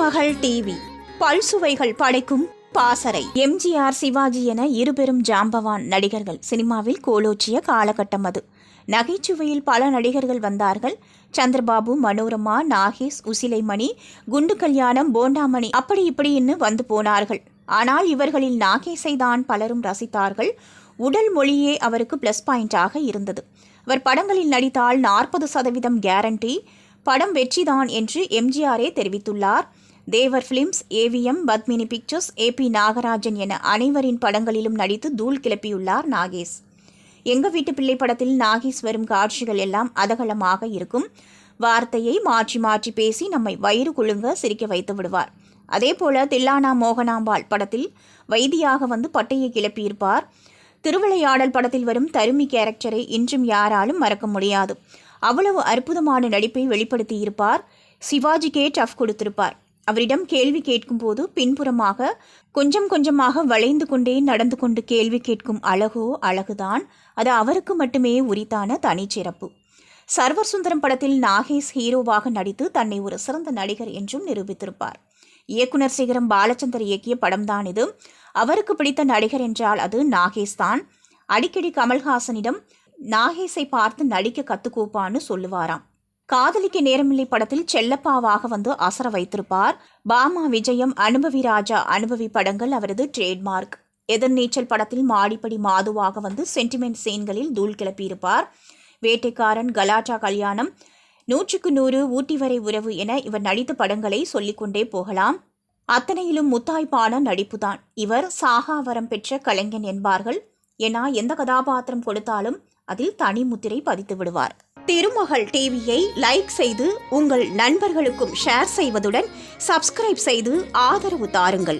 திருமகள் TV பல்சுவைகள் படைக்கும் பாசறை. எம்ஜிஆர், சிவாஜி என இருபெரும் ஜாம்பவான் நடிகர்கள் சினிமாவில் கோலோச்சிய காலகட்டம் அது. நகைச்சுவையில் பல நடிகர்கள் வந்தார்கள். சந்திரபாபு, மனோரமா, நாகேஷ், உசிலைமணி, குண்டு கல்யாணம், போண்டாமணி, அப்படி இப்படின்னு வந்து போனார்கள். ஆனால் இவர்களில் நாகேஷை தான் பலரும் ரசித்தார்கள். உடல் மொழியே அவருக்கு ப்ளஸ் பாயிண்டாக இருந்தது. அவர் படங்களில் நடித்தால் 40% கேரண்டி, படம் வெற்றிதான் என்று எம்ஜிஆரே தெரிவித்துள்ளார். Devar films, AVM, Padmini pictures, AP Nagarajan என அனைவரின் படங்களிலும் நடித்து தூள் கிளப்பியுள்ளார் நாகேஷ். எங்க வீட்டு பிள்ளை படத்தில் நாகேஷ் வரும் காட்சிகள் எல்லாம் அதகலமாக இருக்கும். வார்த்தையை மாற்றி மாற்றி பேசி நம்மை வயிறு குலுங்க சிரிக்க வைத்து விடுவார். அதேபோல தில்லானா மோகனாம்பாள் படத்தில் வைத்தியாக வந்து பட்டையை கிளப்பியிருப்பார். திருவிளையாடல் படத்தில் வரும் தருமி கேரக்டரை இன்றும் யாராலும் மறக்க முடியாது. அவ்வளவு அற்புதமான நடிப்பை வெளிப்படுத்தியிருப்பார். சிவாஜிக்கே டஃப் கொடுத்திருப்பார். அவரிடம் கேள்வி கேட்கும் போது பின்புறமாக கொஞ்சம் கொஞ்சமாக வளைந்து கொண்டே நடந்து கொண்டு கேள்வி கேட்கும் அழகோ அழகுதான். அது அவருக்கு மட்டுமே உரித்தான தனிச்சிறப்பு. சர்வர் சுந்தரம் படத்தில் நாகேஷ் ஹீரோவாக நடித்து தன்னை ஒரு சிறந்த நடிகர் என்றும் நிரூபித்திருப்பார். இயக்குனர் சிகரம் பாலச்சந்தர் இயக்கிய படம்தான் இது. அவருக்கு பிடித்த நடிகர் என்றால் அது நாகேஷ் தான். அடிக்கடி கமல்ஹாசனிடம் நாகேஷை பார்த்து நடிக்க கத்துக்கோப்பான்னு சொல்லுவாராம். காதலிக்க நேரமில்லை படத்தில் செல்லப்பாவாக வந்து அசர வைத்திருப்பார். பாமா, விஜயம், அனுபவி ராஜா, அனுபவி படங்கள் அவரது ட்ரேட்மார்க். எதிர்நீச்சல் படத்தில் மாடிப்படி மாதுவாக வந்து சென்டிமெண்ட் சீன்களில் தூள் கிளப்பியிருப்பார். வேட்டைக்காரன், கலாட்டா கல்யாணம், 100க்கு 100, ஊட்டி வரை உறவு என இவர் நடித்த படங்களை சொல்லிக்கொண்டே போகலாம். அத்தனையிலும் முத்தாய்ப்பான நடிப்புதான். இவர் சாகாவரம் பெற்ற கலைஞன் என்பார்கள். ஏன்னா எந்த கதாபாத்திரம் கொடுத்தாலும் அதில் தனி முத்திரை பதித்து விடுவார். திருமகள் டிவியை லைக் செய்து உங்கள் நண்பர்களுக்கும் ஷேர் செய்வதுடன் சப்ஸ்கிரைப் செய்து ஆதரவு தாருங்கள்.